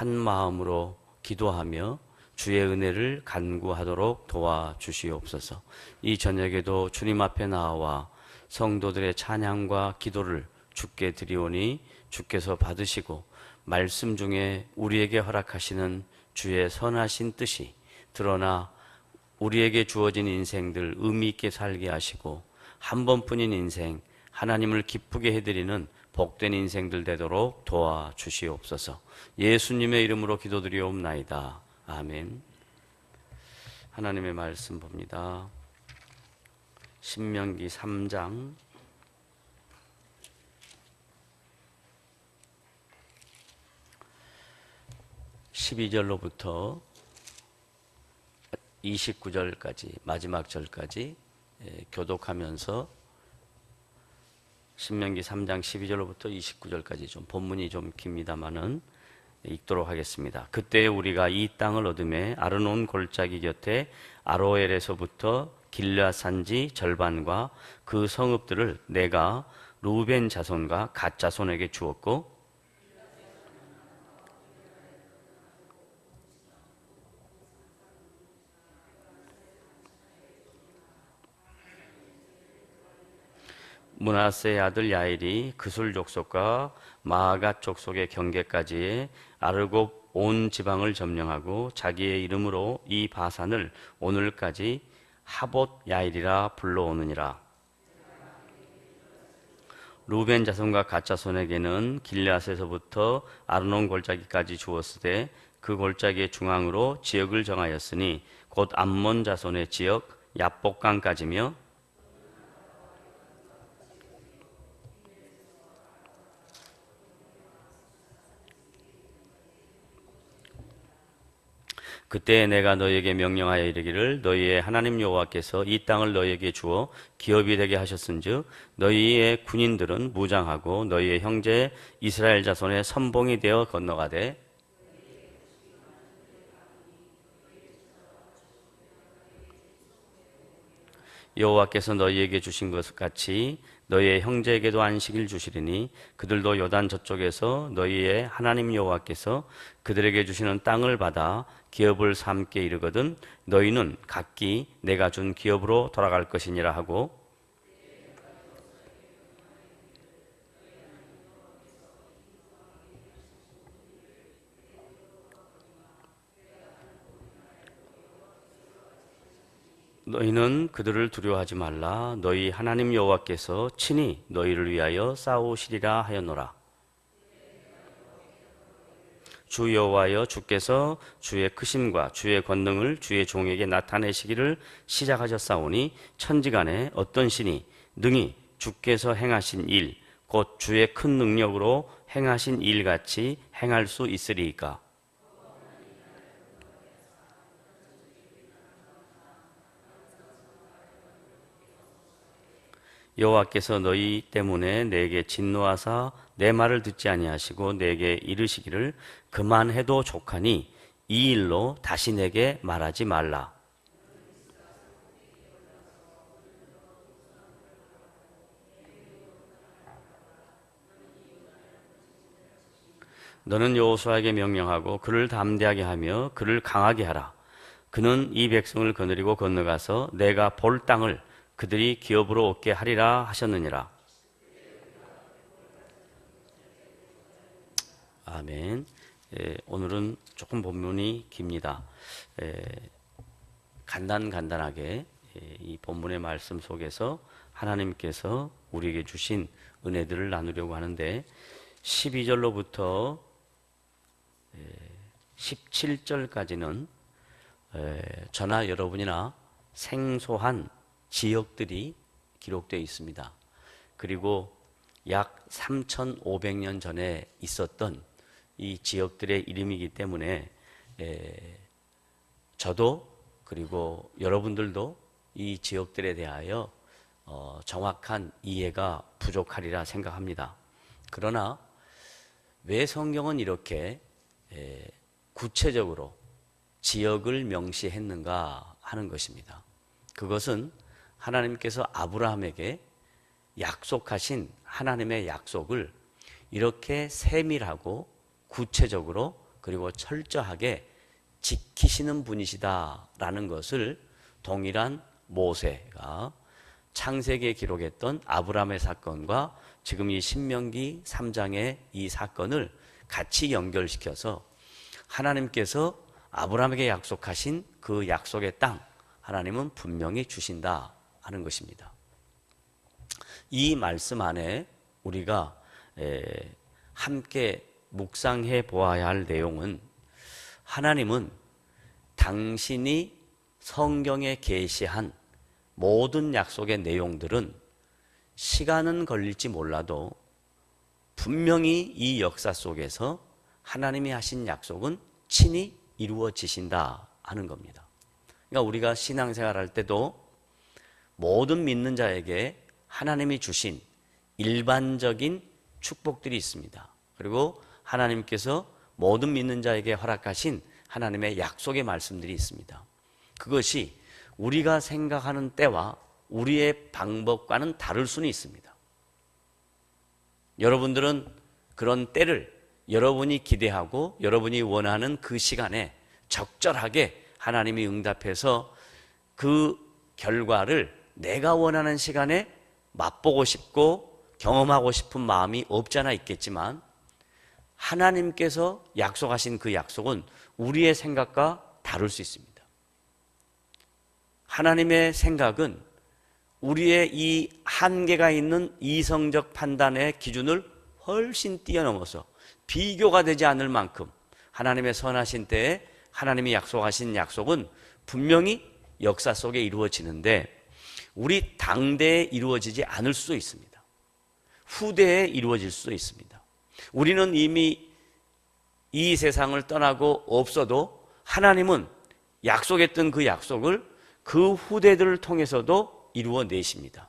한 마음으로 기도하며 주의 은혜를 간구하도록 도와주시옵소서. 이 저녁에도 주님 앞에 나와 성도들의 찬양과 기도를 주께 드리오니 주께서 받으시고 말씀 중에 우리에게 허락하시는 주의 선하신 뜻이 드러나 우리에게 주어진 인생들 의미 있게 살게 하시고 한 번뿐인 인생 하나님을 기쁘게 해드리는 복된 인생들 되도록 도와주시옵소서. 예수님의 이름으로 기도드리옵나이다. 아멘. 하나님의 말씀 봅니다. 신명기 3장 12절로부터 29절까지 마지막 절까지 교독하면서 신명기 3장 12절로부터 29절까지 좀 본문이 좀 깁니다마는 읽도록 하겠습니다. 그때 우리가 이 땅을 얻음에 아르논 골짜기 곁에 아로엘에서부터 길르앗 산지 절반과 그 성읍들을 내가 루벤 자손과 갓 자손에게 주었고 므낫세의 아들 야일이 그술 족속과 마아갓 족속의 경계까지의 아르곱 온 지방을 점령하고 자기의 이름으로 이 바산을 오늘까지 하봇 야일이라 불러오느니라. 루벤 자손과 갓 자손에게는 길르앗에서부터 아르논 골짜기까지 주었으되 그 골짜기의 중앙으로 지역을 정하였으니 곧 암몬 자손의 지역 야복강까지며 그때 내가 너희에게 명령하여 이르기를 너희의 하나님 여호와께서 이 땅을 너희에게 주어 기업이 되게 하셨은즉 너희의 군인들은 무장하고 너희의 형제 이스라엘 자손의 선봉이 되어 건너가되 여호와께서 너희에게 주신 것 같이 너희의 형제에게도 안식일 주시리니 그들도 요단 저쪽에서 너희의 하나님 여호와께서 그들에게 주시는 땅을 받아 기업을 삼게 이르거든 너희는 각기 내가 준 기업으로 돌아갈 것이니라 하고 너희는 그들을 두려워하지 말라. 너희 하나님 여호와께서 친히 너희를 위하여 싸우시리라 하였노라. 주 여호와여 주께서 주의 크심과 주의 권능을 주의 종에게 나타내시기를 시작하셨사오니 천지간에 어떤 신이 능히 주께서 행하신 일 곧 주의 큰 능력으로 행하신 일같이 행할 수 있으리이까. 여호와께서 너희 때문에 내게 진노하사 내 말을 듣지 아니하시고 내게 이르시기를 그만해도 족하니 이 일로 다시 내게 말하지 말라. 너는 여호수아에게 명령하고 그를 담대하게 하며 그를 강하게 하라. 그는 이 백성을 거느리고 건너가서 내가 볼 땅을 그들이 기업으로 얻게 하리라 하셨느니라. 아멘. 오늘은 조금 본문이 깁니다. 간단하게 이 본문의 말씀 속에서 하나님께서 우리에게 주신 은혜들을 나누려고 하는데 12절로부터 17절까지는 저나 여러분이나 생소한 지역들이 기록되어 있습니다. 그리고 약 3,500년 전에 있었던 이 지역들의 이름이기 때문에 저도 그리고 여러분들도 이 지역들에 대하여 정확한 이해가 부족하리라 생각합니다. 그러나 왜 성경은 이렇게 구체적으로 지역을 명시했는가 하는 것입니다. 그것은 하나님께서 아브라함에게 약속하신 하나님의 약속을 이렇게 세밀하고 구체적으로 그리고 철저하게 지키시는 분이시다라는 것을 동일한 모세가 창세기에 기록했던 아브라함의 사건과 지금 이 신명기 3장의 이 사건을 같이 연결시켜서 하나님께서 아브라함에게 약속하신 그 약속의 땅, 하나님은 분명히 주신다 하는 것입니다. 이 말씀 안에 우리가 함께 묵상해 보아야 할 내용은, 하나님은 당신이 성경에 계시한 모든 약속의 내용들은 시간은 걸릴지 몰라도 분명히 이 역사 속에서 하나님이 하신 약속은 친히 이루어지신다 하는 겁니다. 그러니까 우리가 신앙생활 할 때도 모든 믿는 자에게 하나님이 주신 일반적인 축복들이 있습니다. 그리고 하나님께서 모든 믿는 자에게 허락하신 하나님의 약속의 말씀들이 있습니다. 그것이 우리가 생각하는 때와 우리의 방법과는 다를 수는 있습니다. 여러분들은 그런 때를 여러분이 기대하고 여러분이 원하는 그 시간에 적절하게 하나님이 응답해서 그 결과를 내가 원하는 시간에 맛보고 싶고 경험하고 싶은 마음이 없잖아 있겠지만, 하나님께서 약속하신 그 약속은 우리의 생각과 다를 수 있습니다. 하나님의 생각은 우리의 이 한계가 있는 이성적 판단의 기준을 훨씬 뛰어넘어서 비교가 되지 않을 만큼 하나님의 선하신 때에 하나님이 약속하신 약속은 분명히 역사 속에 이루어지는데, 우리 당대에 이루어지지 않을 수도 있습니다. 후대에 이루어질 수도 있습니다. 우리는 이미 이 세상을 떠나고 없어도 하나님은 약속했던 그 약속을 그 후대들을 통해서도 이루어내십니다.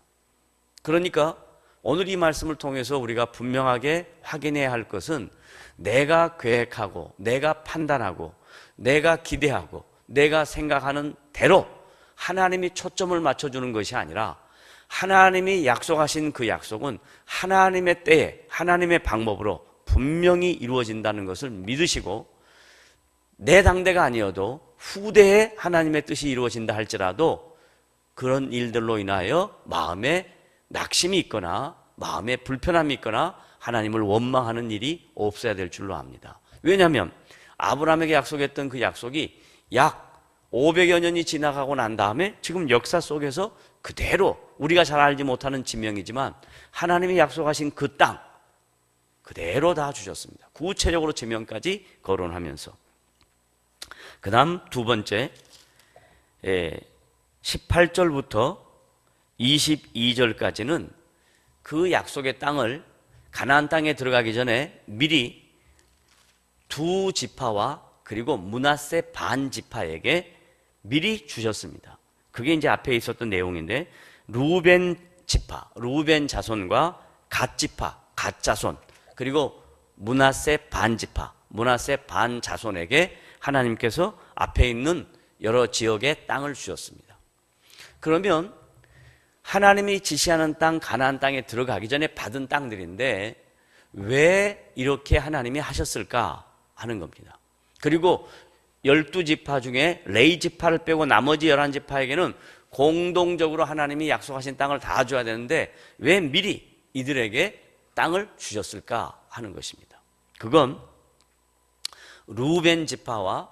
그러니까 오늘 이 말씀을 통해서 우리가 분명하게 확인해야 할 것은, 내가 계획하고 내가 판단하고 내가 기대하고 내가 생각하는 대로 하나님이 초점을 맞춰주는 것이 아니라, 하나님이 약속하신 그 약속은 하나님의 때에 하나님의 방법으로 분명히 이루어진다는 것을 믿으시고, 내 당대가 아니어도 후대에 하나님의 뜻이 이루어진다 할지라도 그런 일들로 인하여 마음에 낙심이 있거나 마음에 불편함이 있거나 하나님을 원망하는 일이 없어야 될 줄로 압니다. 왜냐하면 아브라함에게 약속했던 그 약속이 약 500여 년이 지나가고 난 다음에 지금 역사 속에서 그대로 우리가 잘 알지 못하는 지명이지만 하나님이 약속하신 그 땅 그대로 다 주셨습니다. 구체적으로 지명까지 거론하면서. 그 다음 두 번째, 18절부터 22절까지는 그 약속의 땅을 가나안 땅에 들어가기 전에 미리 두 지파와 그리고 므낫세 반 지파에게 미리 주셨습니다. 그게 이제 앞에 있었던 내용인데, 루벤 지파, 루벤 자손과 갓 지파, 갓 자손, 그리고 므낫세 반 지파, 므낫세 반 자손에게 하나님께서 앞에 있는 여러 지역의 땅을 주셨습니다. 그러면 하나님이 지시하는 땅, 가나안 땅에 들어가기 전에 받은 땅들인데 왜 이렇게 하나님이 하셨을까 하는 겁니다. 그리고 12지파 중에 레위 지파를 빼고 나머지 11지파에게는 공동적으로 하나님이 약속하신 땅을 다 줘야 되는데 왜 미리 이들에게 땅을 주셨을까 하는 것입니다. 그건 루벤 지파와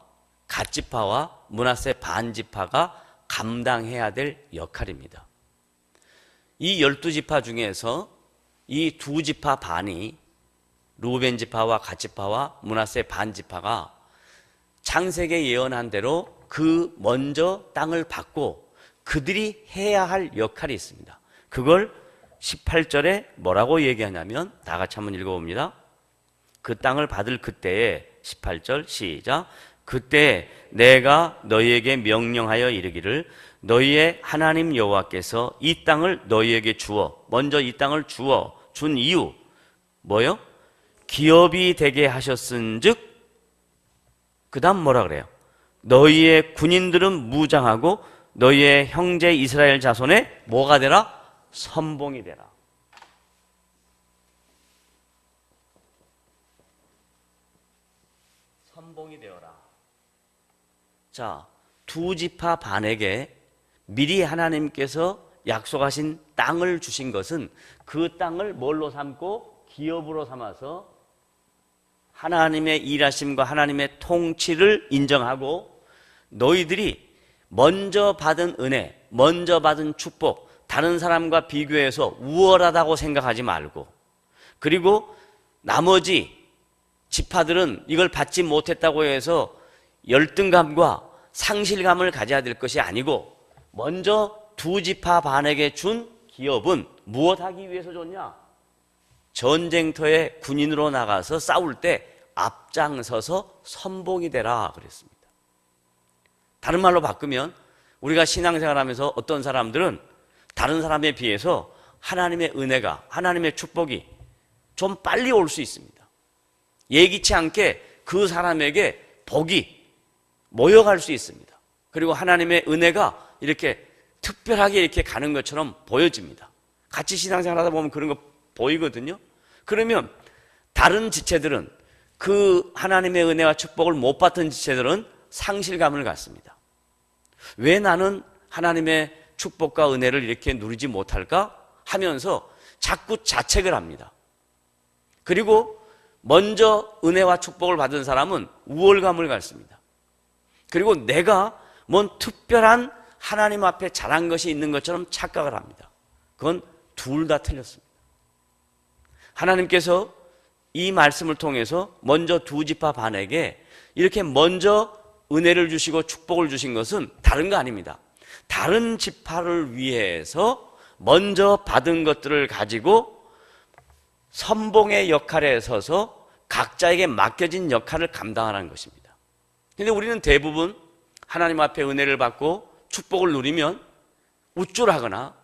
갓 지파와 므낫세 반 지파가 감당해야 될 역할입니다. 이 12지파 중에서 이 두 지파 반이, 루벤 지파와 갓 지파와 므낫세 반 지파가 창세기에 예언한 대로 그 먼저 땅을 받고 그들이 해야 할 역할이 있습니다. 그걸 18절에 뭐라고 얘기하냐면, 다 같이 한번 읽어봅니다. 그 땅을 받을 그때에, 18절 시작. 그때 내가 너희에게 명령하여 이르기를, 너희의 하나님 여호와께서 이 땅을 너희에게 주어, 먼저 이 땅을 주어 준 이유 뭐요? 기업이 되게 하셨은즉, 그 다음 뭐라 그래요? 너희의 군인들은 무장하고 너희의 형제 이스라엘 자손의 뭐가 되라? 선봉이 되라. 선봉이 되어라. 자, 두 지파 반에게 미리 하나님께서 약속하신 땅을 주신 것은 그 땅을 뭘로 삼고 기업으로 삼아서 하나님의 일하심과 하나님의 통치를 인정하고 너희들이 먼저 받은 은혜, 먼저 받은 축복, 다른 사람과 비교해서 우월하다고 생각하지 말고, 그리고 나머지 지파들은 이걸 받지 못했다고 해서 열등감과 상실감을 가져야 될 것이 아니고, 먼저 두 지파 반에게 준 기업은 무엇 하기 위해서 줬냐? 전쟁터에 군인으로 나가서 싸울 때 앞장서서 선봉이 되라 그랬습니다. 다른 말로 바꾸면 우리가 신앙생활하면서 어떤 사람들은 다른 사람에 비해서 하나님의 은혜가, 하나님의 축복이 좀 빨리 올 수 있습니다. 예기치 않게 그 사람에게 복이 모여갈 수 있습니다. 그리고 하나님의 은혜가 이렇게 특별하게 이렇게 가는 것처럼 보여집니다. 같이 신앙생활 하다 보면 그런 거 보이거든요. 그러면 다른 지체들은, 그 하나님의 은혜와 축복을 못 받은 지체들은 상실감을 갖습니다. 왜 나는 하나님의 축복과 은혜를 이렇게 누리지 못할까 하면서 자꾸 자책을 합니다. 그리고 먼저 은혜와 축복을 받은 사람은 우월감을 갖습니다. 그리고 내가 뭔 특별한 하나님 앞에 잘한 것이 있는 것처럼 착각을 합니다. 그건 둘 다 틀렸습니다. 하나님께서 이 말씀을 통해서 먼저 두 지파 반에게 이렇게 먼저 은혜를 주시고 축복을 주신 것은 다른 거 아닙니다. 다른 지파를 위해서 먼저 받은 것들을 가지고 선봉의 역할에 서서 각자에게 맡겨진 역할을 감당하는 것입니다. 그런데 우리는 대부분 하나님 앞에 은혜를 받고 축복을 누리면 우쭐하거나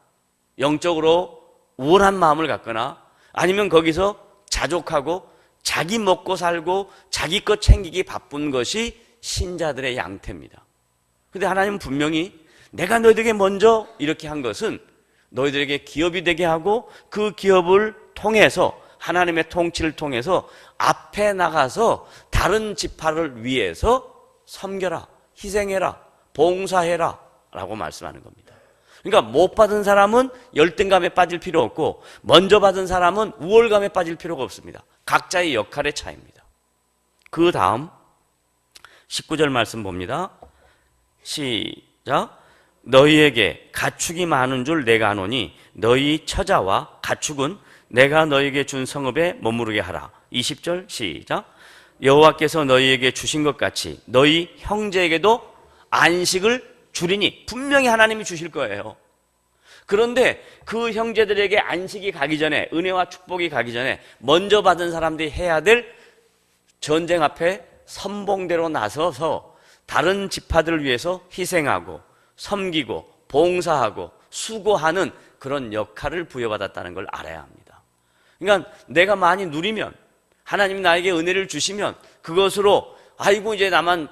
영적으로 우월한 마음을 갖거나 아니면 거기서 자족하고 자기 먹고 살고 자기 것 챙기기 바쁜 것이 신자들의 양태입니다. 그런데 하나님은 분명히 내가 너희들에게 먼저 이렇게 한 것은 너희들에게 기업이 되게 하고 그 기업을 통해서 하나님의 통치를 통해서 앞에 나가서 다른 지파를 위해서 섬겨라, 희생해라, 봉사해라 라고 말씀하는 겁니다. 그러니까 못 받은 사람은 열등감에 빠질 필요 없고 먼저 받은 사람은 우월감에 빠질 필요가 없습니다. 각자의 역할의 차이입니다. 그 다음 19절 말씀 봅니다. 시작. 너희에게 가축이 많은 줄 내가 아노니 너희 처자와 가축은 내가 너희에게 준 성읍에 머무르게 하라. 20절 시작. 여호와께서 너희에게 주신 것 같이 너희 형제에게도 안식을 주리니, 분명히 하나님이 주실 거예요. 그런데 그 형제들에게 안식이 가기 전에, 은혜와 축복이 가기 전에 먼저 받은 사람들이 해야 될 전쟁 앞에 선봉대로 나서서 다른 지파들을 위해서 희생하고 섬기고 봉사하고 수고하는 그런 역할을 부여받았다는 걸 알아야 합니다. 그러니까 내가 많이 누리면, 하나님이 나에게 은혜를 주시면 그것으로 아이고 이제 나만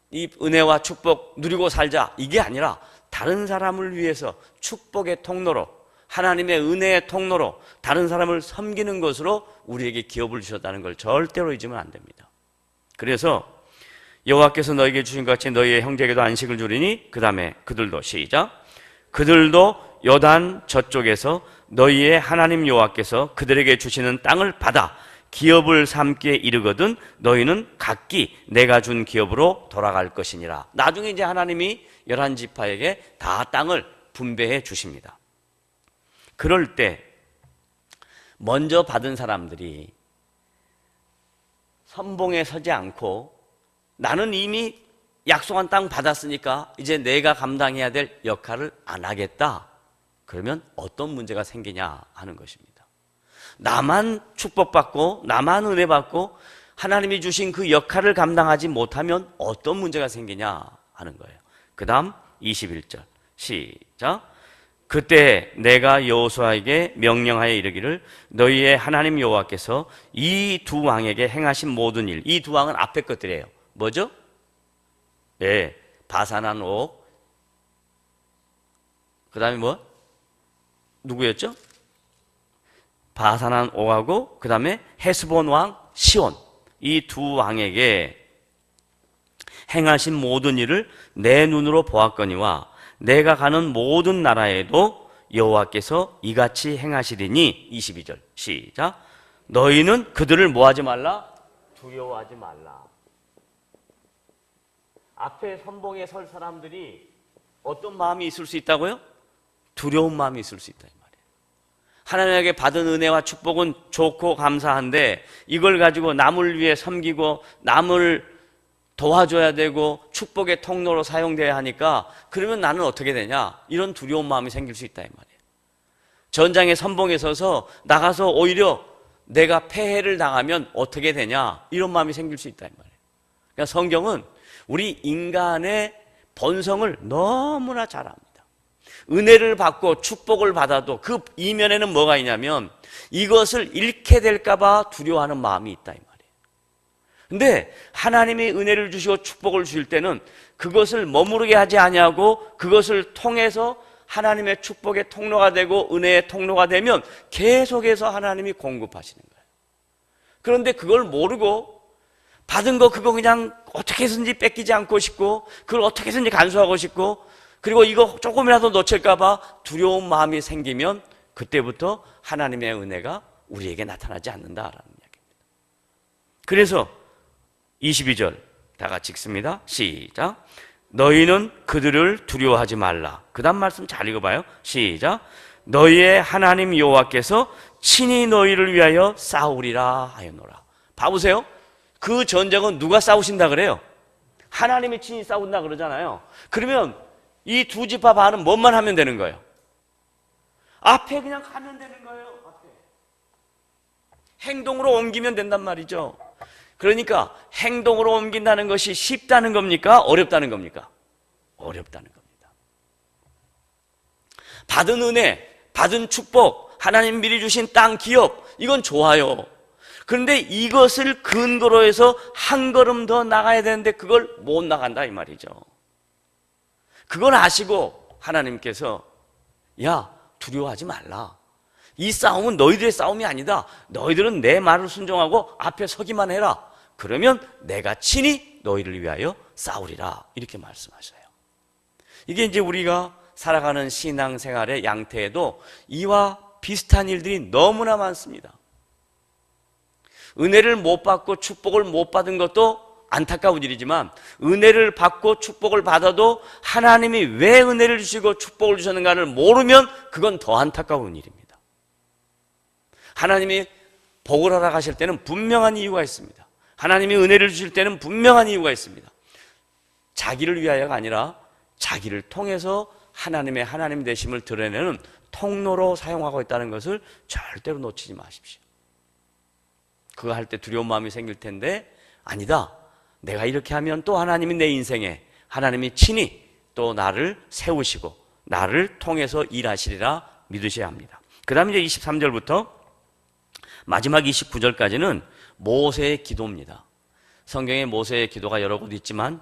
이 은혜와 축복 누리고 살자, 이게 아니라 다른 사람을 위해서 축복의 통로로, 하나님의 은혜의 통로로 다른 사람을 섬기는 것으로 우리에게 기업을 주셨다는 걸 절대로 잊으면 안 됩니다. 그래서 여호와께서 너에게 주신 것 같이 너희의 형제에게도 안식을 주리니, 그 다음에 그들도 시작. 그들도 요단 저쪽에서 너희의 하나님 여호와께서 그들에게 주시는 땅을 받아 기업을 삼기에 이르거든 너희는 각기 내가 준 기업으로 돌아갈 것이니라. 나중에 이제 하나님이 11지파에게 다 땅을 분배해 주십니다. 그럴 때 먼저 받은 사람들이 선봉에 서지 않고 나는 이미 약속한 땅 받았으니까 이제 내가 감당해야 될 역할을 안 하겠다. 그러면 어떤 문제가 생기냐 하는 것입니다. 나만 축복받고 나만 은혜 받고 하나님이 주신 그 역할을 감당하지 못하면 어떤 문제가 생기냐 하는 거예요. 그 다음 21절 시작. 그때 내가 여호수아에게 명령하여 이르기를 너희의 하나님 여호와께서 이 두 왕에게 행하신 모든 일, 이 두 왕은 앞에 것들이에요. 뭐죠? 네, 바산한 옥, 그 다음에 뭐? 누구였죠? 바산한 옥하고 그 다음에 헤스본 왕 시온, 이 두 왕에게 행하신 모든 일을 내 눈으로 보았거니와 내가 가는 모든 나라에도 여호와께서 이같이 행하시리니. 22절 시작. 너희는 그들을 뭐하지 말라? 두려워하지 말라. 앞에 선봉에 설 사람들이 어떤 마음이 있을 수 있다고요? 두려운 마음이 있을 수 있다 이 말이에요. 하나님에게 받은 은혜와 축복은 좋고 감사한데 이걸 가지고 남을 위해 섬기고 남을 도와줘야 되고 축복의 통로로 사용돼야 하니까 그러면 나는 어떻게 되냐? 이런 두려운 마음이 생길 수 있다 이 말이에요. 전장의 선봉에 서서 나가서 오히려 내가 폐해를 당하면 어떻게 되냐? 이런 마음이 생길 수 있다 이 말이에요. 그러니까 성경은 우리 인간의 본성을 너무나 잘 압니다. 은혜를 받고 축복을 받아도 그 이면에는 뭐가 있냐면 이것을 잃게 될까 봐 두려워하는 마음이 있다 이 말이에요. 근데 하나님이 은혜를 주시고 축복을 주실 때는 그것을 머무르게 하지 아니하고 그것을 통해서 하나님의 축복의 통로가 되고 은혜의 통로가 되면 계속해서 하나님이 공급하시는 거예요. 그런데 그걸 모르고 받은 거 그거 그냥 어떻게 해서든지 뺏기지 않고 싶고 그걸 어떻게 해서든지 간수하고 싶고 그리고 이거 조금이라도 놓칠까 봐 두려운 마음이 생기면 그때부터 하나님의 은혜가 우리에게 나타나지 않는다라는 이야기입니다. 그래서 22절 다 같이 읽습니다. 시작. 너희는 그들을 두려워하지 말라. 그 다음 말씀 잘 읽어봐요. 시작. 너희의 하나님 여호와께서 친히 너희를 위하여 싸우리라 하였노라. 봐보세요. 그 전쟁은 누가 싸우신다 그래요? 하나님이 친히 싸운다 그러잖아요. 그러면 이 두 지파 반은 뭐만 하면 되는 거예요? 앞에 그냥 가면 되는 거예요. 앞에. 행동으로 옮기면 된단 말이죠. 그러니까 행동으로 옮긴다는 것이 쉽다는 겁니까? 어렵다는 겁니까? 어렵다는 겁니다. 받은 은혜, 받은 축복, 하나님 미리 주신 땅, 기업, 이건 좋아요. 그런데 이것을 근거로 해서 한 걸음 더 나가야 되는데 그걸 못 나간다 이 말이죠. 그걸 아시고 하나님께서 야, 두려워하지 말라. 이 싸움은 너희들의 싸움이 아니다. 너희들은 내 말을 순종하고 앞에 서기만 해라. 그러면 내가 친히 너희를 위하여 싸우리라. 이렇게 말씀하셔요. 이게 이제 우리가 살아가는 신앙생활의 양태에도 이와 비슷한 일들이 너무나 많습니다. 은혜를 못 받고 축복을 못 받은 것도 안타까운 일이지만 은혜를 받고 축복을 받아도 하나님이 왜 은혜를 주시고 축복을 주셨는가를 모르면 그건 더 안타까운 일입니다. 하나님이 복을 허락하실 때는 분명한 이유가 있습니다. 하나님이 은혜를 주실 때는 분명한 이유가 있습니다. 자기를 위하여가 아니라 자기를 통해서 하나님의 하나님 되심을 드러내는 통로로 사용하고 있다는 것을 절대로 놓치지 마십시오. 그거 할 때 두려운 마음이 생길 텐데 아니다. 내가 이렇게 하면 또 하나님이 내 인생에 하나님이 친히 또 나를 세우시고 나를 통해서 일하시리라 믿으셔야 합니다. 그 다음에 이제 23절부터 마지막 29절까지는 모세의 기도입니다. 성경에 모세의 기도가 여러 곳 있지만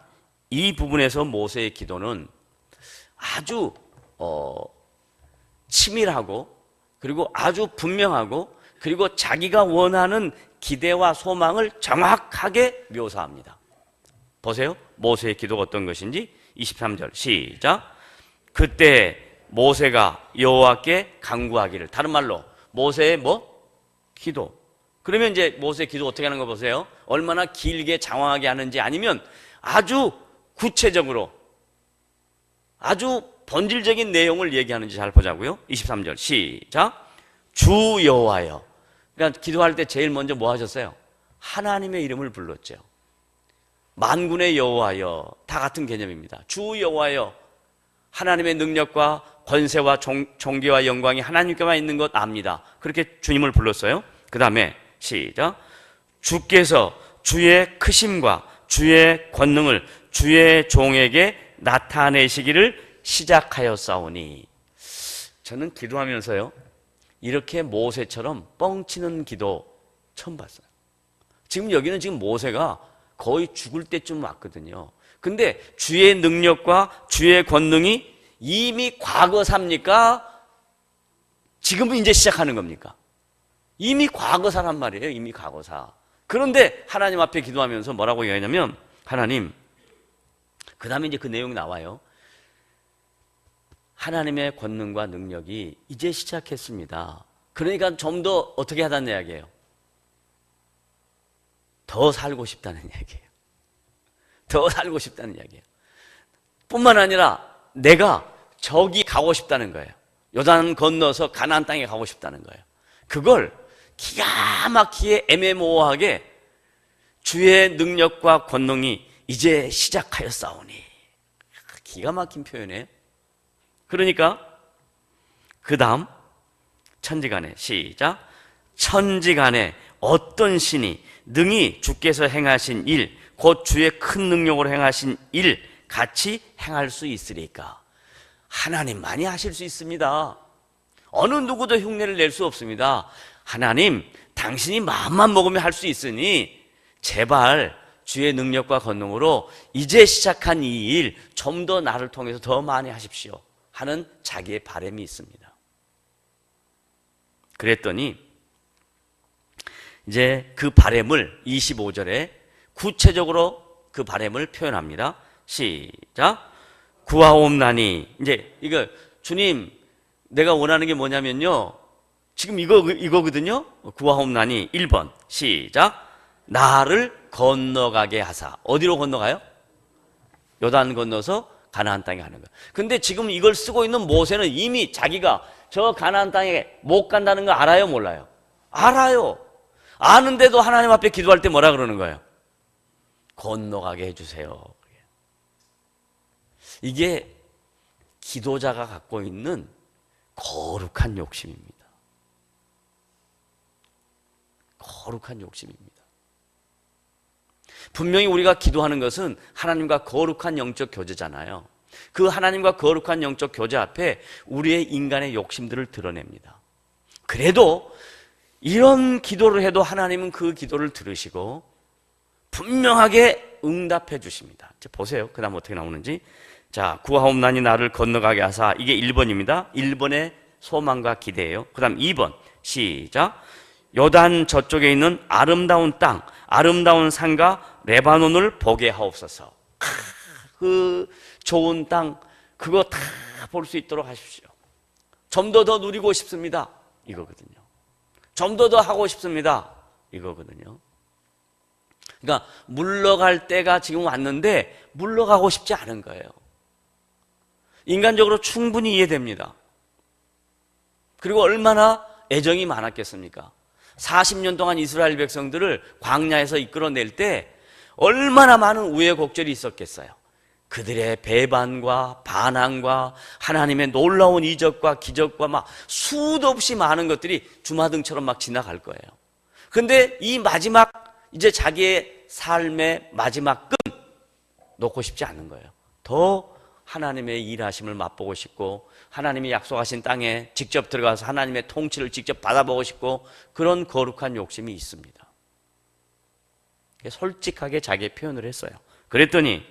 이 부분에서 모세의 기도는 아주 치밀하고 그리고 아주 분명하고 그리고 자기가 원하는 기대와 소망을 정확하게 묘사합니다. 보세요. 모세의 기도가 어떤 것인지 23절 시작. 그때 모세가 여호와께 간구하기를, 다른 말로 모세의 기도. 그러면 이제 모세의 기도 어떻게 하는 거 보세요. 얼마나 길게 장황하게 하는지 아니면 아주 구체적으로 아주 본질적인 내용을 얘기하는지 잘 보자고요. 23절 시작. 주 여호와여. 그러니까 기도할 때 제일 먼저 뭐 하셨어요? 하나님의 이름을 불렀죠. 만군의 여호와여, 다 같은 개념입니다. 주 여호와여, 하나님의 능력과 권세와 존귀와 영광이 하나님께만 있는 것 압니다. 그렇게 주님을 불렀어요. 그 다음에 시작. 주께서 주의 크심과 주의 권능을 주의 종에게 나타내시기를 시작하였사오니. 저는 기도하면서요, 이렇게 모세처럼 뻥치는 기도 처음 봤어요. 지금 여기는 지금 모세가 거의 죽을 때쯤 왔거든요. 근데 주의 능력과 주의 권능이 이미 과거사입니까? 지금은 이제 시작하는 겁니까? 이미 과거사란 말이에요. 이미 과거사. 그런데 하나님 앞에 기도하면서 뭐라고 얘기하냐면, 하나님, 그 다음에 이제 그 내용이 나와요. 하나님의 권능과 능력이 이제 시작했습니다. 그러니까 좀 더 어떻게 하다는 이야기예요? 더 살고 싶다는 이야기예요. 더 살고 싶다는 이야기예요. 뿐만 아니라 내가 저기 가고 싶다는 거예요. 요단 건너서 가나안 땅에 가고 싶다는 거예요. 그걸 기가 막히게 애매모호하게 주의 능력과 권능이 이제 시작하였사오니. 기가 막힌 표현이에요. 그러니까 그 다음 천지간에 시작. 천지간에 어떤 신이 능히 주께서 행하신 일, 곧 주의 큰 능력으로 행하신 일 같이 행할 수 있으리까? 하나님만이 하실 수 있습니다. 어느 누구도 흉내를 낼 수 없습니다. 하나님, 당신이 마음만 먹으면 할 수 있으니 제발 주의 능력과 권능으로 이제 시작한 이 일 좀 더 나를 통해서 더 많이 하십시오 하는 자기의 바람이 있습니다. 그랬더니 이제 그 바람을 25절에 구체적으로 그 바람을 표현합니다. 시작. 구하옵나니. 이제 이거 주님 내가 원하는 게 뭐냐면요, 지금 이거거든요. 구하옵나니 1번 시작. 나를 건너가게 하사. 어디로 건너가요? 요단 건너서 가나안 땅에 가는 거예요. 근데 지금 이걸 쓰고 있는 모세는 이미 자기가 저 가나안 땅에 못 간다는 거 알아요, 몰라요? 알아요. 아는데도 하나님 앞에 기도할 때 뭐라 그러는 거예요? 건너가게 해주세요. 이게 기도자가 갖고 있는 거룩한 욕심입니다. 거룩한 욕심입니다. 분명히 우리가 기도하는 것은 하나님과 거룩한 영적 교제잖아요. 그 하나님과 거룩한 영적 교제 앞에 우리의 인간의 욕심들을 드러냅니다. 그래도 이런 기도를 해도 하나님은 그 기도를 들으시고 분명하게 응답해 주십니다. 이제 보세요. 그 다음 어떻게 나오는지. 자, 구하옵나니 나를 건너가게 하사. 이게 1번입니다. 1번의 소망과 기대예요. 그 다음 2번 시작. 요단 저쪽에 있는 아름다운 땅, 아름다운 산과 레바논을 보게 하옵소서. 그 좋은 땅, 그거 다 볼 수 있도록 하십시오. 좀 더 누리고 싶습니다. 이거거든요. 좀 더 하고 싶습니다. 이거거든요. 그러니까 물러갈 때가 지금 왔는데 물러가고 싶지 않은 거예요. 인간적으로 충분히 이해됩니다. 그리고 얼마나 애정이 많았겠습니까? 40년 동안 이스라엘 백성들을 광야에서 이끌어낼 때 얼마나 많은 우여곡절이 있었겠어요. 그들의 배반과 반항과 하나님의 놀라운 이적과 기적과 막 수도 없이 많은 것들이 주마등처럼 막 지나갈 거예요. 그런데 이 마지막, 이제 자기의 삶의 마지막 끈 놓고 싶지 않은 거예요. 더 하나님의 일하심을 맛보고 싶고 하나님이 약속하신 땅에 직접 들어가서 하나님의 통치를 직접 받아보고 싶고 그런 거룩한 욕심이 있습니다. 솔직하게 자기의 표현을 했어요. 그랬더니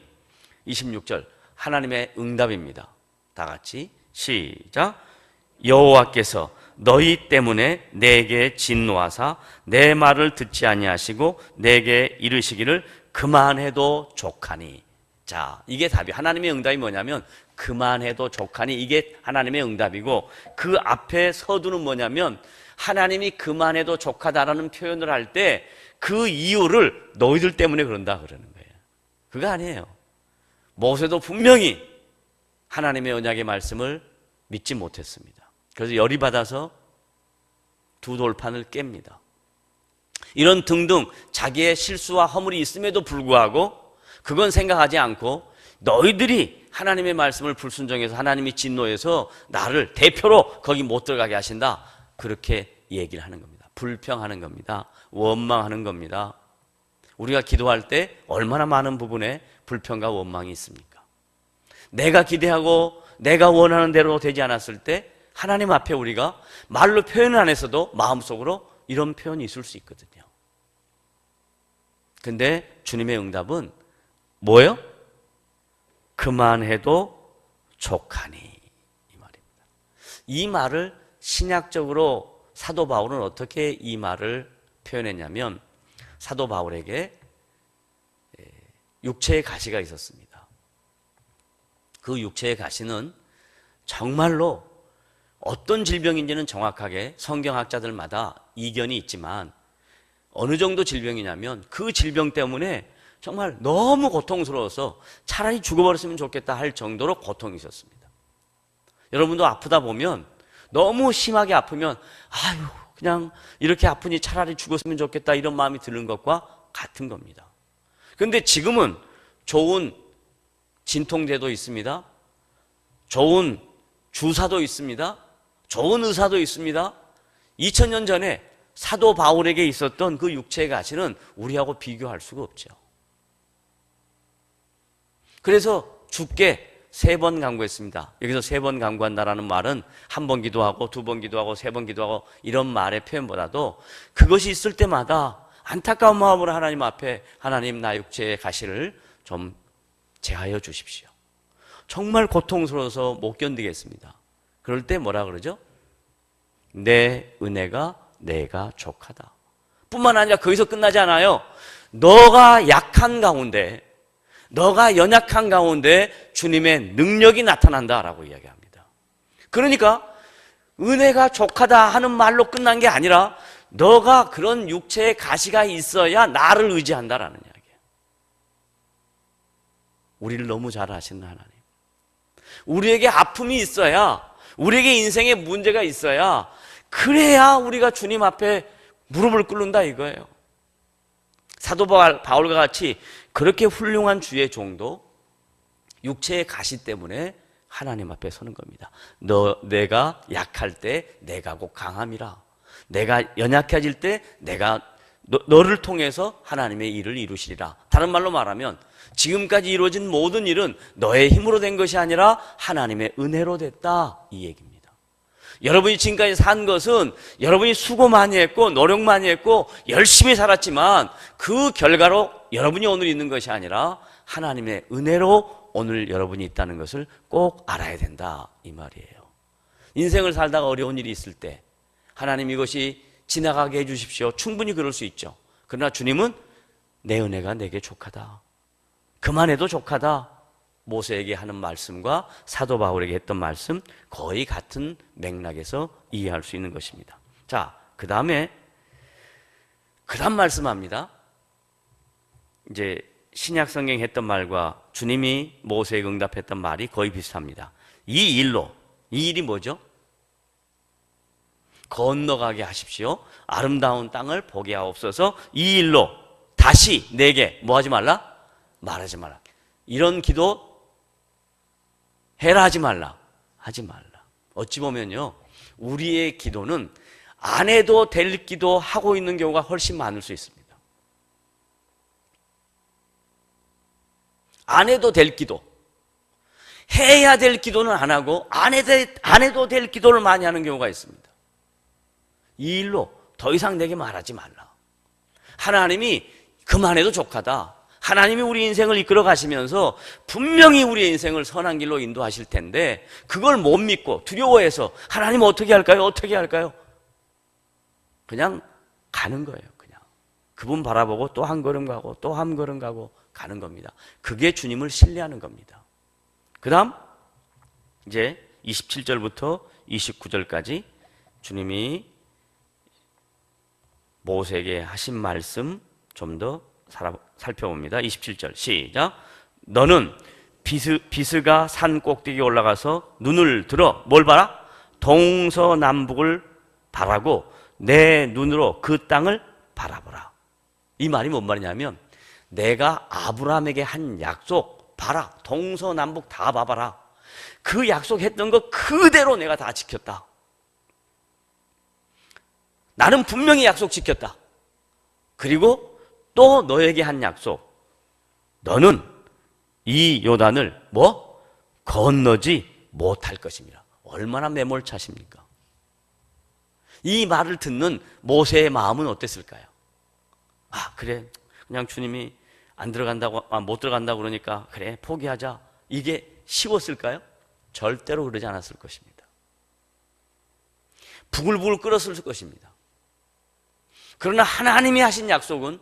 26절 하나님의 응답입니다. 다 같이 시작. 여호와께서 너희 때문에 내게 진노하사 내 말을 듣지 아니하시고 내게 이르시기를 그만해도 족하니. 자, 이게 답이, 하나님의 응답이 뭐냐면 그만해도 족하니, 이게 하나님의 응답이고, 그 앞에 서두는 뭐냐면 하나님이 그만해도 족하다라는 표현을 할 때 그 이유를 너희들 때문에 그런다 그러는 거예요. 그거 아니에요. 모세도 분명히 하나님의 언약의 말씀을 믿지 못했습니다. 그래서 열이 받아서 두 돌판을 깹니다. 이런 등등 자기의 실수와 허물이 있음에도 불구하고 그건 생각하지 않고 너희들이 하나님의 말씀을 불순종해서 하나님이 진노해서 나를 대표로 거기 못 들어가게 하신다, 그렇게 얘기를 하는 겁니다. 불평하는 겁니다. 원망하는 겁니다. 우리가 기도할 때 얼마나 많은 부분에 불평과 원망이 있습니까? 내가 기대하고 내가 원하는 대로 되지 않았을 때 하나님 앞에 우리가 말로 표현을 안 했어도 마음속으로 이런 표현이 있을 수 있거든요. 근데 주님의 응답은 뭐예요? 그만해도 족하니, 이 말입니다. 이 말을 신약적으로 사도 바울은 어떻게 이 말을 표현했냐면, 사도 바울에게 육체의 가시가 있었습니다. 그 육체의 가시는 정말로 어떤 질병인지는 정확하게 성경학자들마다 이견이 있지만 어느 정도 질병이냐면 그 질병 때문에 정말 너무 고통스러워서 차라리 죽어버렸으면 좋겠다 할 정도로 고통이 있었습니다. 여러분도 아프다 보면 너무 심하게 아프면 아유 그냥 이렇게 아프니 차라리 죽었으면 좋겠다 이런 마음이 드는 것과 같은 겁니다. 그런데 지금은 좋은 진통제도 있습니다. 좋은 주사도 있습니다. 좋은 의사도 있습니다. 2000년 전에 사도 바울에게 있었던 그 육체의 가시는 우리하고 비교할 수가 없죠. 그래서 주께 3번 간구했습니다. 여기서 3번 간구한다라는 말은 1번 기도하고 2번 기도하고 3번 기도하고 이런 말의 표현보다도 그것이 있을 때마다 안타까운 마음으로 하나님 앞에 하나님 나 육체의 가시를 좀 제하여 주십시오. 정말 고통스러워서 못 견디겠습니다. 그럴 때 뭐라 그러죠? 내 은혜가 내가 족하다. 뿐만 아니라 거기서 끝나지 않아요. 너가 약한 가운데 너가 연약한 가운데 주님의 능력이 나타난다라고 이야기합니다. 그러니까 은혜가 족하다 하는 말로 끝난 게 아니라 너가 그런 육체의 가시가 있어야 나를 의지한다라는 이야기예요. 우리를 너무 잘 아시는 하나님. 우리에게 아픔이 있어야, 우리에게 인생에 문제가 있어야 그래야 우리가 주님 앞에 무릎을 꿇는다 이거예요. 사도 바울과 같이 그렇게 훌륭한 주의 종도 육체의 가시 때문에 하나님 앞에 서는 겁니다. 내가 약할 때 내가 곧 강함이라. 내가 연약해질 때 내가 너를 통해서 하나님의 일을 이루시리라. 다른 말로 말하면 지금까지 이루어진 모든 일은 너의 힘으로 된 것이 아니라 하나님의 은혜로 됐다 이 얘기입니다. 여러분이 지금까지 산 것은 여러분이 수고 많이 했고 노력 많이 했고 열심히 살았지만 그 결과로 여러분이 오늘 있는 것이 아니라 하나님의 은혜로 오늘 여러분이 있다는 것을 꼭 알아야 된다 이 말이에요. 인생을 살다가 어려운 일이 있을 때 하나님 이것이 지나가게 해주십시오. 충분히 그럴 수 있죠. 그러나 주님은 내 은혜가 내게 족하다. 그만해도 족하다. 모세에게 하는 말씀과 사도 바울에게 했던 말씀 거의 같은 맥락에서 이해할 수 있는 것입니다. 자, 그 다음 말씀합니다. 이제 신약 성경에 했던 말과 주님이 모세에게 응답했던 말이 거의 비슷합니다. 이 일이 뭐죠? 건너가게 하십시오. 아름다운 땅을 보게 하옵소서. 이 일로 다시 내게 뭐 하지 말라? 말하지 말라. 이런 기도 해라 하지 말라. 하지 말라. 어찌 보면요, 우리의 기도는 안 해도 될 기도 하고 있는 경우가 훨씬 많을 수 있습니다. 안 해도 될 기도, 해야 될 기도는 안 하고 안 해도 될 기도를 많이 하는 경우가 있습니다. 이 일로 더 이상 내게 말하지 말라. 하나님이 그만해도 족하다. 하나님이 우리 인생을 이끌어 가시면서 분명히 우리의 인생을 선한 길로 인도하실 텐데 그걸 못 믿고 두려워해서 하나님 어떻게 할까요? 어떻게 할까요? 그냥 가는 거예요. 그냥 그분 바라보고 또 한 걸음 가고 또 한 걸음 가고 가는 겁니다. 그게 주님을 신뢰하는 겁니다. 그 다음 이제 27절부터 29절까지 주님이 모세에게 하신 말씀 좀 더 살펴봅니다. 27절 시작. 너는 비스가 산 꼭대기에 올라가서 눈을 들어 뭘 봐라? 동서남북을 바라고 내 눈으로 그 땅을 바라보라. 이 말이 뭔 말이냐면 내가 아브라함에게 한 약속 봐라. 동서남북 다 봐봐라. 그 약속했던 거 그대로 내가 다 지켰다. 나는 분명히 약속 지켰다. 그리고 또 너에게 한 약속. 너는 이 요단을 건너지 못할 것입니다. 얼마나 매몰차십니까? 이 말을 듣는 모세의 마음은 어땠을까요? 아, 그래. 그냥 주님이 못 들어간다고 그러니까 그래, 포기하자. 이게 쉬웠을까요? 절대로 그러지 않았을 것입니다. 부글부글 끓었을 것입니다. 그러나 하나님이 하신 약속은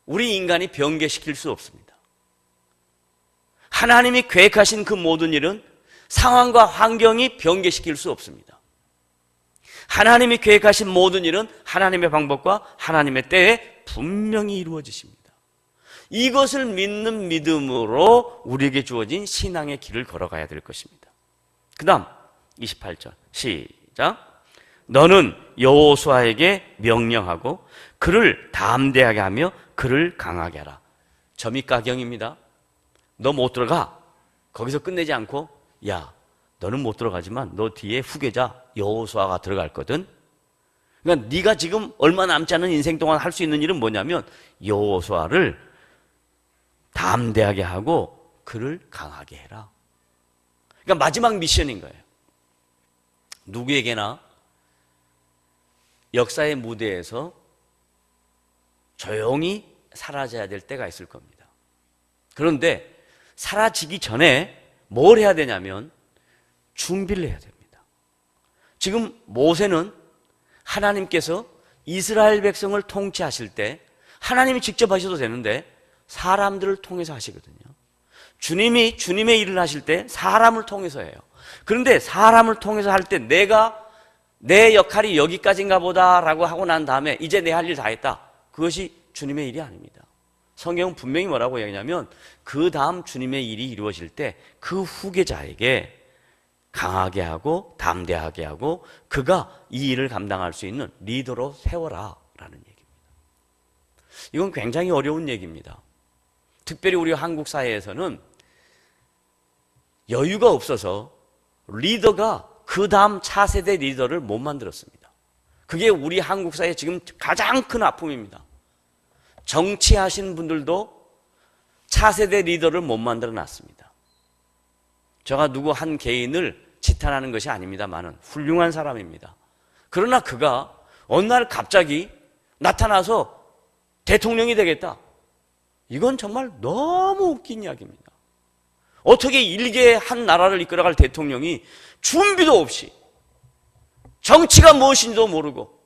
우리 인간이 변개시킬 수 없습니다. 하나님이 계획하신 그 모든 일은 상황과 환경이 변개시킬 수 없습니다. 하나님이 계획하신 모든 일은 하나님의 방법과 하나님의 때에 분명히 이루어지십니다. 이것을 믿는 믿음으로 우리에게 주어진 신앙의 길을 걸어가야 될 것입니다. 그 다음 28절 시작. 너는 여호수아에게 명령하고 그를 담대하게 하며 그를 강하게 하라. 점입가경입니다. 너 못 들어가. 거기서 끝내지 않고 야, 너는 못 들어가지만 너 뒤에 후계자 여호수아가 들어갈 거든. 그러니까 네가 지금 얼마 남지 않은 인생 동안 할 수 있는 일은 뭐냐면 여호수아를 담대하게 하고 그를 강하게 해라. 그러니까 마지막 미션인 거예요. 누구에게나 역사의 무대에서 조용히 사라져야 될 때가 있을 겁니다. 그런데 사라지기 전에 뭘 해야 되냐면 준비를 해야 됩니다. 지금 모세는 하나님께서 이스라엘 백성을 통치하실 때 하나님이 직접 하셔도 되는데 사람들을 통해서 하시거든요. 주님이 주님의 일을 하실 때 사람을 통해서 해요. 그런데 사람을 통해서 할 때 내가 내 역할이 여기까지인가 보다라고 하고 난 다음에 이제 내 할 일 다 했다. 그것이 주님의 일이 아닙니다. 성경은 분명히 뭐라고 얘기하냐면 그 다음 주님의 일이 이루어질 때 그 후계자에게 강하게 하고 담대하게 하고 그가 이 일을 감당할 수 있는 리더로 세워라 라는 얘기입니다. 이건 굉장히 어려운 얘기입니다. 특별히 우리 한국 사회에서는 여유가 없어서 리더가 그 다음 차세대 리더를 못 만들었습니다. 그게 우리 한국 사회의 지금 가장 큰 아픔입니다. 정치하시는 분들도 차세대 리더를 못 만들어 놨습니다. 제가 누구 한 개인을 지탄하는 것이 아닙니다만은 훌륭한 사람입니다. 그러나 그가 어느 날 갑자기 나타나서 대통령이 되겠다. 이건 정말 너무 웃긴 이야기입니다. 어떻게 일개 한 나라를 이끌어갈 대통령이 준비도 없이 정치가 무엇인지도 모르고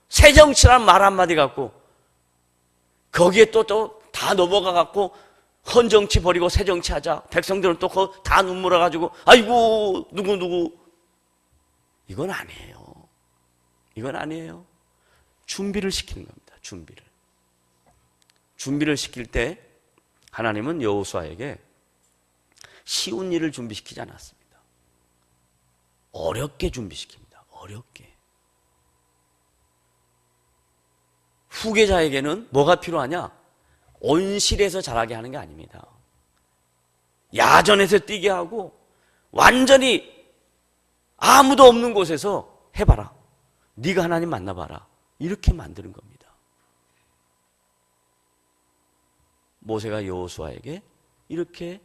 새 정치란 말 한마디 갖고 거기에 또 다 넘어가 갖고 헌 정치 버리고 새 정치 하자. 백성들은 또 다 눈물어 가지고 아이고 누구 이건 아니에요. 이건 아니에요. 준비를 시키는 겁니다. 준비를 시킬 때 하나님은 여호수아에게 쉬운 일을 준비시키지 않았습니다. 어렵게 준비시킵니다. 어렵게. 후계자에게는 뭐가 필요하냐? 온실에서 자라게 하는 게 아닙니다. 야전에서 뛰게 하고 완전히 아무도 없는 곳에서 해봐라. 네가 하나님 만나봐라. 이렇게 만드는 겁니다. 모세가 여호수아에게 이렇게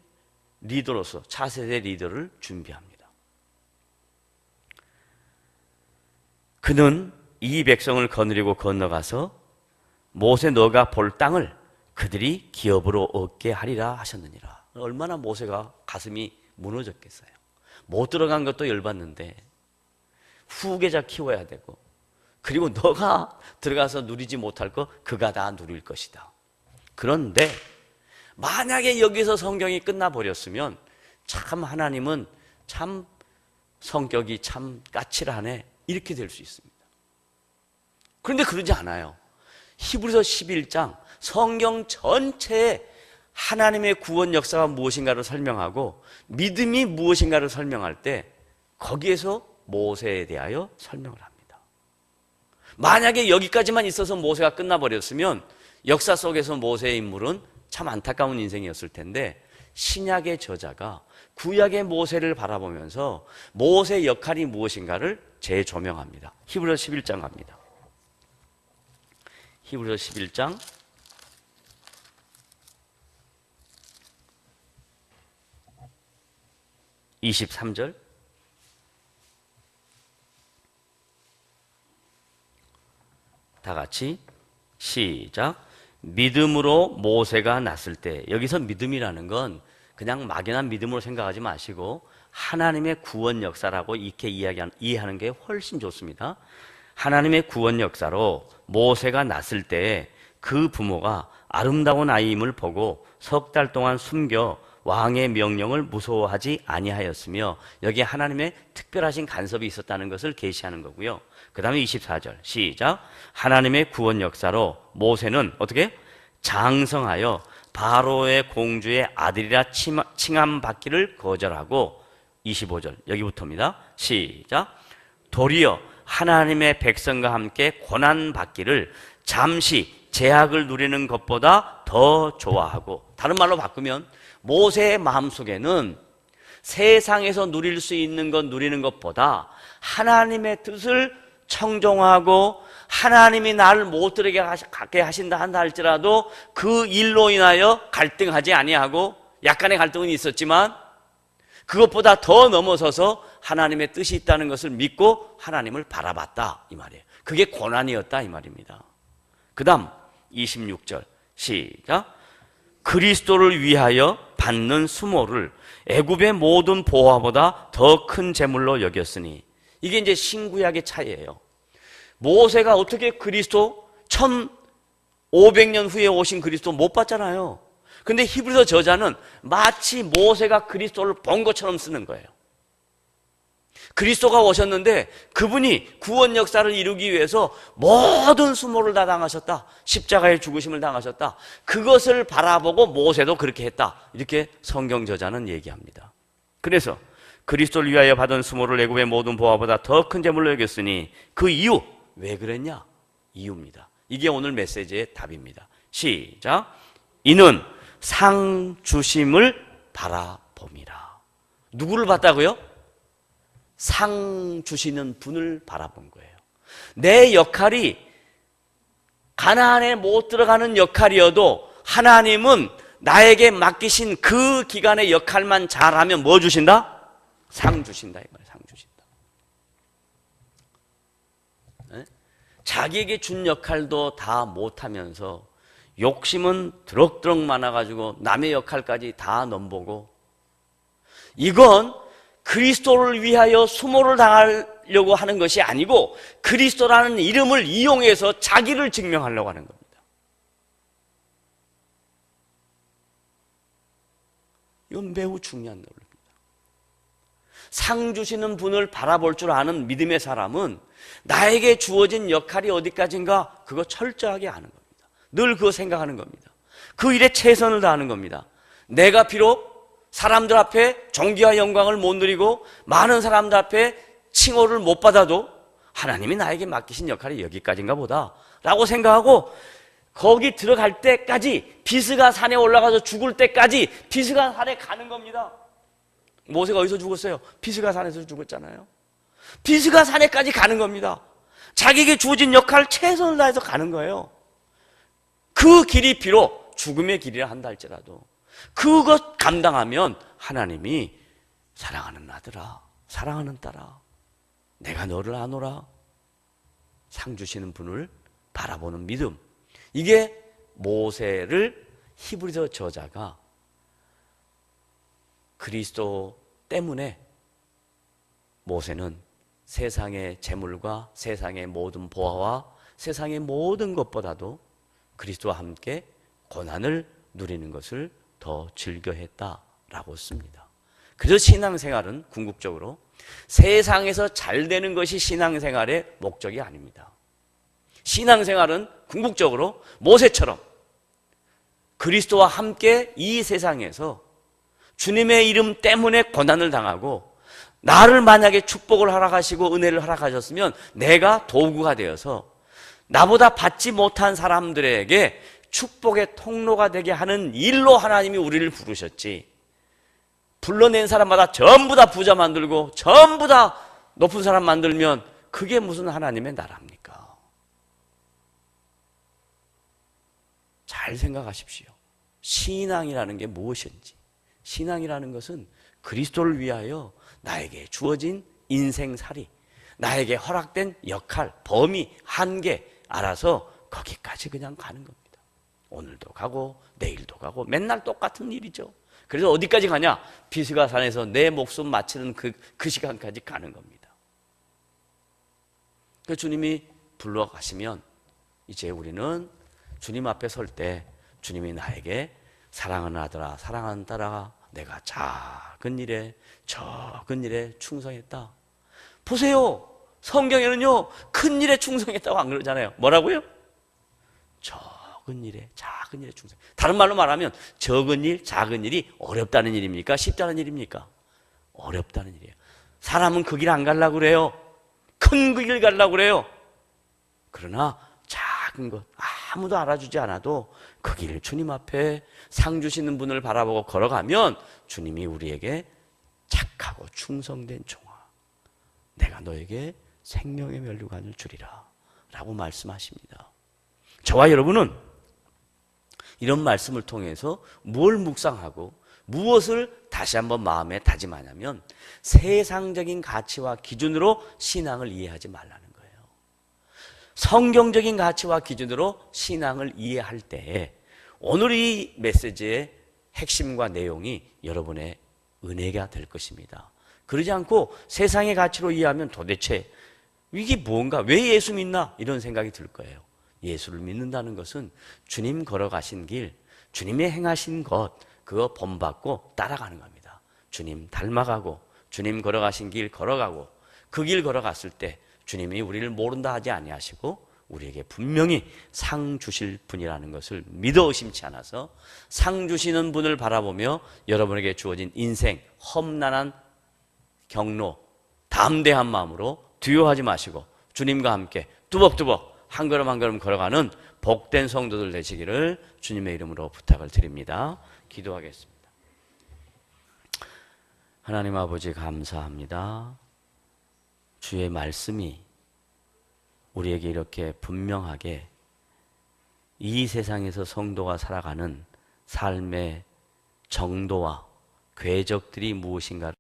리더로서 차세대 리더를 준비합니다. 그는 이 백성을 거느리고 건너가서 모세 너가 볼 땅을 그들이 기업으로 얻게 하리라 하셨느니라. 얼마나 모세가 가슴이 무너졌겠어요. 못 들어간 것도 열받는데 후계자 키워야 되고 그리고 너가 들어가서 누리지 못할 거 그가 다 누릴 것이다. 그런데 만약에 여기서 성경이 끝나버렸으면 참 하나님은 참 성격이 참 까칠하네 이렇게 될 수 있습니다. 그런데 그러지 않아요. 히브리서 11장 성경 전체에 하나님의 구원 역사가 무엇인가를 설명하고 믿음이 무엇인가를 설명할 때 거기에서 모세에 대하여 설명을 합니다. 만약에 여기까지만 있어서 모세가 끝나버렸으면 역사 속에서 모세의 인물은 참 안타까운 인생이었을 텐데 신약의 저자가 구약의 모세를 바라보면서 모세의 역할이 무엇인가를 재조명합니다. 히브리서 11장 갑니다. 히브리서 11장 23절 다 같이 시작. 믿음으로 모세가 났을 때, 여기서 믿음이라는 건 그냥 막연한 믿음으로 생각하지 마시고 하나님의 구원 역사라고 이렇게 이해하는 게 훨씬 좋습니다. 하나님의 구원 역사로 모세가 났을 때 그 부모가 아름다운 아이임을 보고 석 달 동안 숨겨 왕의 명령을 무서워하지 아니하였으며, 여기에 하나님의 특별하신 간섭이 있었다는 것을 계시하는 거고요. 그 다음에 24절 시작. 하나님의 구원 역사로 모세는 어떻게? 장성하여 바로의 공주의 아들이라 칭함받기를 거절하고, 25절 여기부터입니다. 시작. 도리어 하나님의 백성과 함께 고난받기를 잠시 제약을 누리는 것보다 더 좋아하고, 다른 말로 바꾸면 모세의 마음속에는 세상에서 누릴 수 있는 것 누리는 것보다 하나님의 뜻을 청종하고 하나님이 나를 못 들어가게 하신다 한다 할지라도 그 일로 인하여 갈등하지 아니하고, 약간의 갈등은 있었지만 그것보다 더 넘어서서 하나님의 뜻이 있다는 것을 믿고 하나님을 바라봤다 이 말이에요. 그게 고난이었다 이 말입니다. 그 다음 26절 시작. 그리스도를 위하여 받는 수모를 애굽의 모든 보화보다 더 큰 재물로 여겼으니, 이게 이제 신구약의 차이예요. 모세가 어떻게 그리스도 1500년 후에 오신 그리스도 못 봤잖아요. 근데 히브리서 저자는 마치 모세가 그리스도를 본 것처럼 쓰는 거예요. 그리스도가 오셨는데 그분이 구원 역사를 이루기 위해서 모든 수모를 다 당하셨다. 십자가의 죽으심을 당하셨다. 그것을 바라보고 모세도 그렇게 했다. 이렇게 성경 저자는 얘기합니다. 그래서 그리스도를 위하여 받은 수모를 애굽의 모든 보화보다 더 큰 재물로 여겼으니, 그 이유, 왜 그랬냐? 이유입니다. 이게 오늘 메시지의 답입니다. 시작. 이는 상 주심을 바라봄이라. 누구를 봤다고요? 상 주시는 분을 바라본 거예요. 내 역할이 가나안에 못 들어가는 역할이어도 하나님은 나에게 맡기신 그 기간의 역할만 잘하면 뭐 주신다? 상 주신다 이 말이에요. 상 주신다. 네? 자기에게 준 역할도 다 못하면서 욕심은 드럭드럭 많아가지고 남의 역할까지 다 넘보고, 이건 그리스도를 위하여 수모를 당하려고 하는 것이 아니고 그리스도라는 이름을 이용해서 자기를 증명하려고 하는 겁니다. 이건 매우 중요한 논리입니다. 상 주시는 분을 바라볼 줄 아는 믿음의 사람은 나에게 주어진 역할이 어디까지인가 그거 철저하게 아는 겁니다. 늘 그거 생각하는 겁니다. 그 일에 최선을 다하는 겁니다. 내가 비록 사람들 앞에 존귀와 영광을 못 누리고 많은 사람들 앞에 칭호를 못 받아도 하나님이 나에게 맡기신 역할이 여기까지인가 보다 라고 생각하고, 거기 들어갈 때까지, 비스가 산에 올라가서 죽을 때까지 비스가 산에 가는 겁니다. 모세가 어디서 죽었어요? 비스가 산에서 죽었잖아요. 비스가 산에까지 가는 겁니다. 자기에게 주어진 역할 최선을 다해서 가는 거예요. 그 길이 비록 죽음의 길이라 한다 할지라도 그것 감당하면 하나님이 사랑하는 아들아, 사랑하는 딸아, 내가 너를 아노라, 상 주시는 분을 바라보는 믿음. 이게 모세를 히브리서 저자가 그리스도 때문에 모세는 세상의 재물과 세상의 모든 보화와 세상의 모든 것보다도 그리스도와 함께 고난을 누리는 것을 더 즐겨했다라고 씁니다. 그래서 신앙생활은 궁극적으로 세상에서 잘 되는 것이 신앙생활의 목적이 아닙니다. 신앙생활은 궁극적으로 모세처럼 그리스도와 함께 이 세상에서 주님의 이름 때문에 고난을 당하고, 나를 만약에 축복을 허락하시고 은혜를 허락하셨으면 내가 도구가 되어서 나보다 받지 못한 사람들에게 축복의 통로가 되게 하는 일로 하나님이 우리를 부르셨지, 불러낸 사람마다 전부 다 부자 만들고 전부 다 높은 사람 만들면 그게 무슨 하나님의 나라입니까? 잘 생각하십시오. 신앙이라는 게 무엇인지. 신앙이라는 것은 그리스도를 위하여 나에게 주어진 인생살이, 나에게 허락된 역할, 범위, 한계 알아서 거기까지 그냥 가는 겁니다. 오늘도 가고 내일도 가고 맨날 똑같은 일이죠. 그래서 어디까지 가냐? 비스가산에서 내 목숨 마치는 그 시간까지 가는 겁니다. 그 주님이 불러가시면 이제 우리는 주님 앞에 설 때 주님이 나에게 사랑하는 아들아, 사랑하는 딸아, 내가 작은 일에 적은 일에 충성했다. 보세요. 성경에는요, 큰 일에 충성했다고 안 그러잖아요. 뭐라고요? 적은 일에, 작은 일에 충성. 다른 말로 말하면 적은 일, 작은 일이 어렵다는 일입니까? 쉽다는 일입니까? 어렵다는 일이에요. 사람은 그 길 안 가려고 그래요. 큰 그 길 가려고 그래요. 그러나 작은 것, 아무도 알아주지 않아도 그 길 주님 앞에 상 주시는 분을 바라보고 걸어가면 주님이 우리에게 착하고 충성된 종아, 내가 너에게 생명의 면류관을 주리라 라고 말씀하십니다. 저와 여러분은 이런 말씀을 통해서 뭘 묵상하고 무엇을 다시 한번 마음에 다짐하냐면 세상적인 가치와 기준으로 신앙을 이해하지 말라는 거예요. 성경적인 가치와 기준으로 신앙을 이해할 때에 오늘 이 메시지의 핵심과 내용이 여러분의 은혜가 될 것입니다. 그러지 않고 세상의 가치로 이해하면 도대체 이게 뭔가, 왜 예수 믿나? 이런 생각이 들 거예요. 예수를 믿는다는 것은 주님 걸어가신 길, 주님의 행하신 것, 그거 본받고 따라가는 겁니다. 주님 닮아가고 주님 걸어가신 길 걸어가고 그 길 걸어갔을 때 주님이 우리를 모른다 하지 아니하시고 우리에게 분명히 상 주실 분이라는 것을 믿어 의심치 않아서 상 주시는 분을 바라보며 여러분에게 주어진 인생 험난한 경로, 담대한 마음으로 두려워하지 마시고 주님과 함께 뚜벅뚜벅 한 걸음 한 걸음 걸어가는 복된 성도들 되시기를 주님의 이름으로 부탁을 드립니다. 기도하겠습니다. 하나님 아버지 감사합니다. 주의 말씀이 우리에게 이렇게 분명하게 이 세상에서 성도가 살아가는 삶의 정도와 궤적들이 무엇인가를